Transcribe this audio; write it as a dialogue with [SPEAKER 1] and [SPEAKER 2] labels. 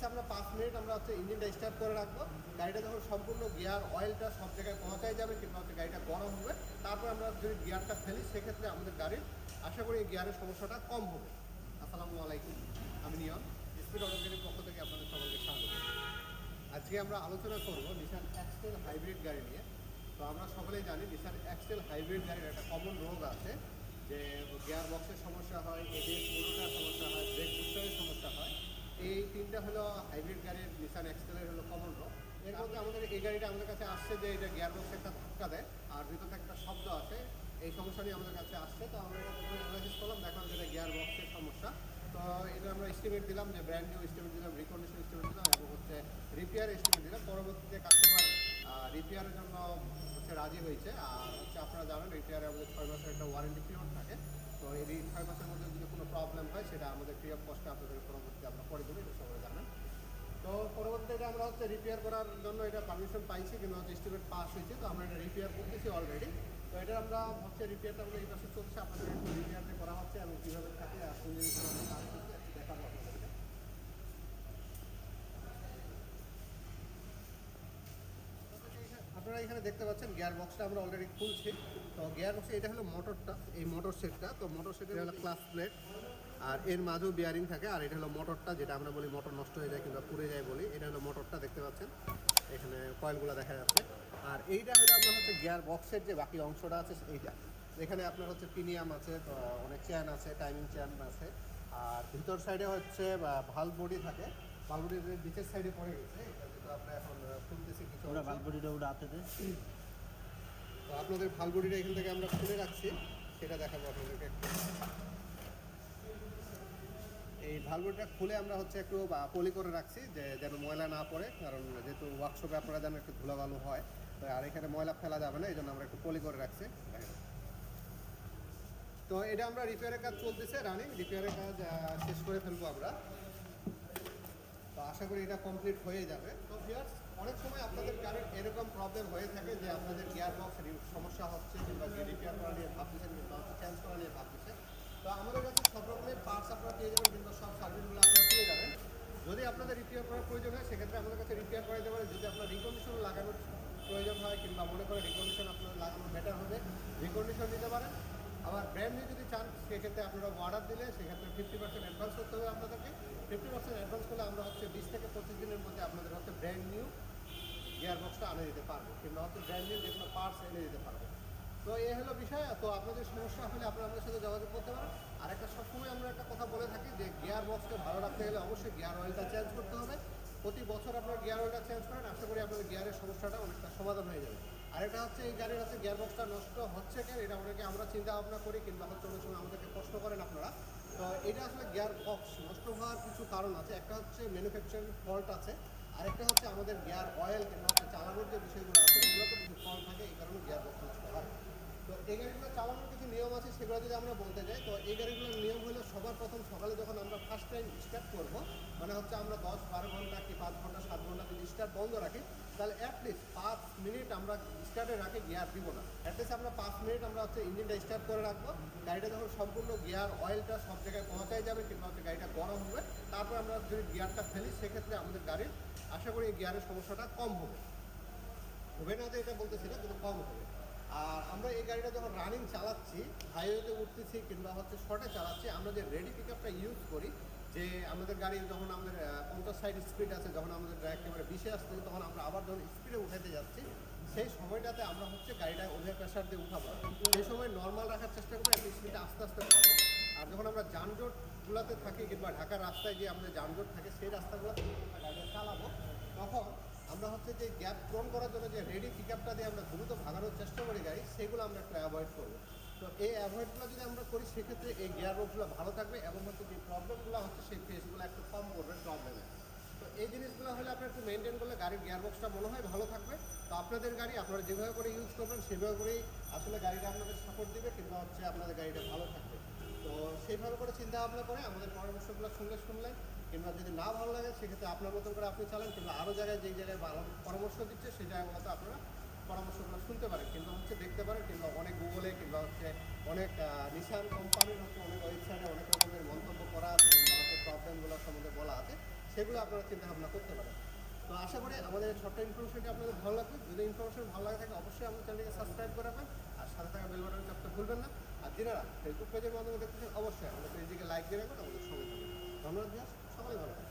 [SPEAKER 1] আমরা 5 মিনিট আমরা হচ্ছে ইঞ্জিনটা স্টার্ট করে রাখবো। গাড়িটা যখন সম্পূর্ণ গিয়ার অয়েলটা সব জায়গায় পৌঁছায় যাবে কিংবা হচ্ছে গাড়িটা গরম হবে, তারপর আমরা যদি গিয়ারটা ফেলি সেক্ষেত্রে আমাদের গাড়ির আশা করি এই গিয়ারের সমস্যাটা কম হবে। আসসালামু আলাইকুম, আমি নিয়ম স্পিড অটোমেটিকের পক্ষ থেকে আপনাদের সকলকে স্বাগত। আজকে আমরা আলোচনা করব নিসান এক্সটেল হাইব্রিড গাড়ি নিয়ে। তো আমরা সকলেই জানি নিসান এক্সটেল হাইব্রিড গাড়ির একটা কমন রোগ আছে যে গিয়ার বক্সের সমস্যা হয়, এবিএস মোটরের সমস্যা হয়, ব্রেক বুস্টারের সমস্যা হয়। এই তিনটা হলো হাইব্রিড গাড়ির নিসান এক্সটেলের হলো কমন রোগ। এর মধ্যে আমাদের এই গাড়িটা আমাদের কাছে আসছে যে এটা গিয়ার বক্সে একটা ধাক্কা দেয় আর ভিতরে একটা শব্দ আছে, এই সমস্যা নিয়ে আমাদের কাছে আসছে। তো আমরা এটা প্রথমে অ্যানালাইসিস করলাম, দেখলাম যে এটা গিয়ার বক্সের সমস্যা। তো এটা আমরা এস্টিমেট দিলাম, যে ব্র্যান্ড নিউ এস্টিমেট দিলাম, রিকন্ডিশন এস্টিমেট দিলাম এবং হচ্ছে রিপেয়ার এস্টিমেট দিলাম। পরবর্তীতে কাস্টমার রিপেয়ারের জন্য হচ্ছে রাজি হয়েছে। আর হচ্ছে আপনারা জানেন রিপেয়ারে আমাদের 6 মাসের একটা ওয়ারেন্টি পিরিয়ড থাকে। তো এই 6 মাসের মধ্যে যদি কোনো প্রবলেম হয় সেটা আমাদের ফ্রি অফ কস্টে আপনাদের পরবর্তীতে আমরা করে দেবো, এটা সবাই জানেন। তো পরবর্তীতে আমরা হচ্ছে রিপেয়ার করার জন্য এটা পারমিশন পাইছি কিন্তু হচ্ছে এস্টিমেট পাস হয়েছে। তো আমরা এটা রিপেয়ার করতেছি অলরেডি। তো এটা আমরা হচ্ছে রিপেয়ারটা আমাদের এই পাশে চলছে, আপনাদের একটু রিপেয়ারটা করা হচ্ছে এবং কীভাবে থাকে আর কোন জিনিসগুলো আমরা কাজ করছি একটু দেখাবো আপনাদেরকে। আপনারা এখানে দেখতে পাচ্ছেন গিয়ার বক্সটা আমরা অলরেডি খুলছি। তো গিয়ার বক্সে এটা হলো মোটরটা, এই মোটর সেটটা। তো মোটর সেটের হলো ক্লাস প্লেট আর এর মাঝেও বিয়ারিং থাকে। আর এটা হলো মোটরটা, যেটা আমরা বলি মোটর নষ্ট হয়ে যায় কিংবা পুড়ে যায় বলি, এটা হলো মোটরটা দেখতে পাচ্ছেন, এখানে কয়েলগুলো দেখা যাচ্ছে। আর এইটা হলো আপনার হচ্ছে গিয়ার বক্সের যে বাকি অংশটা আছে এইটা, এখানে আপনার হচ্ছে পিনিয়াম আছে, অনেক চেন আছে, টাইমিং চেন আছে। আর ভিতর সাইডে হচ্ছে ভাল বডি থাকে, ভাল বডির নিচের সাইডে পড়ে গেছে, এটা যেটা আমরা এখন খুলতেছি কিছু।
[SPEAKER 2] আমরা ভাল বডিটা উঠাতে দে।
[SPEAKER 1] তো আপনাদের ভাল বডিটা এখান থেকে আমরা খুলে রাখছি, সেটা দেখাবো আপনাদেরকে একটু। এই ভালভটা খুলে আমরা হচ্ছে একটু পলি করে রাখছি যে যেন ময়লা না পড়ে, কারণ যেহেতু ওয়ার্কশপে আপনারা যেন একটু ধুলাবালু হয়, তো আর এখানে ময়লা ফেলা যাবে না, এই জন্য আমরা একটু পলি করে রাখছি। তো এটা আমরা রিপেয়ারের কাজ চলতেছে, রানিং রিপেয়ারের কাজ শেষ করে ফেলবো আমরা। তো আশা করি এটা কমপ্লিট হয়ে যাবে। তো ভিউয়ার্স, অনেক সময় আপনাদের গাড়ির এরকম প্রবলেম হয়ে থাকে যে আপনাদের গিয়ার বক্স সমস্যা হচ্ছে কিংবা রিপেয়ার করা নিয়ে ভাবতেছেন কিংবা চেঞ্জ করা নিয়ে ভাবতেছেন। তো আমাদের কাছে সব রকমের পার্টস আপনারা পেয়ে যাবেন কিংবা সব সার্ভিসগুলো আপনারা পেয়ে যাবেন। যদি আপনাদের রিপেয়ার করার প্রয়োজন হয় সেক্ষেত্রে আমাদের কাছে রিপেয়ার করা যেতে পারে। যদি আপনার রিকন্ডিশন লাগানোর প্রয়োজন হয় কিংবা মনে করেন রিকন্ডিশন আপনার লাগানো বেটার হবে, রিকন্ডিশন দিতে পারেন। আবার ব্র্যান্ড নিউ যদি চান সেক্ষেত্রে আপনারা অর্ডার দিলে সেক্ষেত্রে 50% অ্যাডভান্স করতে হবে আপনাদেরকে। 50% অ্যাডভান্স করলে আমরা হচ্ছে 20 থেকে 25 দিনের মধ্যে আপনাদের হচ্ছে ব্র্যান্ড নিউ গিয়ার বক্সটা এনে দিতে পারবো কিংবা হচ্ছে ব্র্যান্ড নিউ যে কোনো পার্টস এনে দিতে পারবো। তো এই হলো বিষয়। তো আপনাদের সমস্যা হলে আপনারা আমাদের সাথে যোগাযোগ করতে পারেন। আর একটা সবসময় আমরা একটা কথা বলে থাকি যে গিয়ার বক্সকে ভালো রাখতে গেলে অবশ্যই গিয়ার অয়েলটা চেঞ্জ করতে হবে। প্রতি বছর আপনার গিয়ার অয়েলটা চেঞ্জ করেন, আশা করি আপনাদের গিয়ারের সমস্যাটা অনেকটা সমাধান হয়ে যাবে। আর এটা হচ্ছে এই গাড়ির হচ্ছে গিয়ার বক্সটা নষ্ট হচ্ছে কেন, এটা অনেকে আমরা চিন্তা ভাবনা করি কিংবা হচ্ছে অনেক সময় আমাদেরকে প্রশ্ন করেন আপনারা। তো এটা আসলে গিয়ার বক্স নষ্ট হওয়ার কিছু কারণ আছে। একটা হচ্ছে ম্যানুফ্যাকচারিং ফল্ট আছে, আরেকটা হচ্ছে আমাদের গিয়ার অয়েল কিংবা হচ্ছে চালানোর যে বিষয়গুলো আছে এগুলোতে কিছু ফল্ট থাকে, এই কারণে গিয়ার বক্স নষ্ট হয়। তো এই গাড়িগুলো চালানোর কিছু নিয়ম আছে, সেগুলো যদি আমরা বলতে যাই তো এই গাড়িগুলোর নিয়ম হলো সবার প্রথম সকালে যখন আমরা ফার্স্ট টাইম স্টার্ট করবো, মানে হচ্ছে আমরা 10-12 ঘন্টা কি 5 ঘন্টা 7 ঘন্টা যদি স্টার্ট বন্ধ রাখি, তাহলে অ্যাটলিস্ট 5 মিনিট আমরা স্টার্টে রাখি গিয়ার দিব না। অ্যাটলিস্ট আমরা 5 মিনিট আমরা হচ্ছে ইঞ্জিনটা স্টার্ট করে রাখবো। গাড়িটা যখন সম্পূর্ণ গিয়ার অয়েলটা সব জায়গায় পৌঁছায় যাবে কিংবা হচ্ছে গাড়িটা গরম হবে, তারপর আমরা যদি গিয়ারটা ফেলি সেক্ষেত্রে আমাদের গাড়ির আশা করি এই গিয়ারের সমস্যাটা কম হবে। হবে না তো এটা বলতেছি না, কিন্তু কম হবে। আর আমরা এই গাড়িটা যখন রানিং চালাচ্ছি, হাইওয়েতে উঠতেছি কিংবা হচ্ছে শর্টে চালাচ্ছি, আমরা যে রেডি পিক আপটা ইউজ করি, যে আমাদের গাড়ি যখন আমাদের 50-60 স্পিড আছে, যখন আমাদের একেবারে 20-এ আসতেছে, তখন আমরা আবার যখন স্পিডে উঠাতে যাচ্ছি, সেই সময়টাতে আমরা হচ্ছে গাড়িটা ওভার প্রেশার দিয়ে উঠাবো। সেই সময় নর্মাল রাখার চেষ্টা করবো, একটা স্পিডে আস্তে আস্তে উঠাবো। আর যখন আমরা যানজটগুলোতে থাকি কিংবা ঢাকার রাস্তায় যে আমাদের যানজট থাকে সেই রাস্তাগুলোতে গাড়িটা চালাবো, তখন আমরা হচ্ছে যে গ্যাপ পূরণ করার জন্য যে রেডি পিক আপটা দিয়ে আমরা দ্রুত ভাগানোর চেষ্টা করি গাড়ি, সেগুলো আমরা একটু অ্যাভয়েড করবো। তো এই অ্যাভয়েডগুলো যদি আমরা করি সেক্ষেত্রে এই গিয়ার বক্সগুলো ভালো থাকবে এবং হচ্ছে যে প্রবলেমগুলো হচ্ছে সেই ফেসগুলো একটু কম করবে প্রবলেমে। তো এই জিনিসগুলো হলে আপনার একটু মেনটেন করলে গাড়ির গিয়ার বক্সটা মনে হয় ভালো থাকবে। তো আপনাদের গাড়ি আপনারা যেভাবে করে ইউজ করবেন সেভাবে করেই আসলে গাড়িটা আপনাদের সাপোর্ট দিবে কিংবা হচ্ছে আপনাদের গাড়িটা ভালো থাকবে। তো সেইভাবে করে চিন্তা ভাবনা করে আমাদের পরামর্শগুলো শুনলে কিংবা যদি না ভালো লাগে সেক্ষেত্রে আপনার মতন করে আপনি চালান, কিংবা আরও জায়গায় যেই জায়গায় পরামর্শ দিচ্ছে সেই জায়গাগুলোতে আপনারা পরামর্শগুলো শুনতে পারেন কিংবা হচ্ছে দেখতে পারেন, কিংবা অনেক গুগলে কিংবা হচ্ছে অনেক নিসান কোম্পানির হচ্ছে অনেক ওয়েবসাইটে অনেক রকমের মন্তব্য করা আছে কিংবা হচ্ছে প্রবলেমগুলো সম্বন্ধে বলা আছে, সেগুলো আপনারা চিন্তা ভাবনা করতে পারেন। তো আশা করি আমাদের এই ছোট্ট ইনফরমেশনটি আপনাদের ভালো লাগবে। যদি ইনফরমেশন ভালো লাগে থাকে অবশ্যই আমাদের চ্যানেলকে সাবস্ক্রাইব করে রাখবেন আর সাথে থাকা বেল বাটন চাপতে ভুলবেন না। আর যারা ফেসবুক পেজের মাধ্যমে দেখতেছেন অবশ্যই আমাদের পেজটিকে লাইক দিয়ে রাখবেন, আমাদের সঙ্গে থাকবেন। ধন্যবাদ ভিউয়ার্স, সকলে ভালো থাকবেন।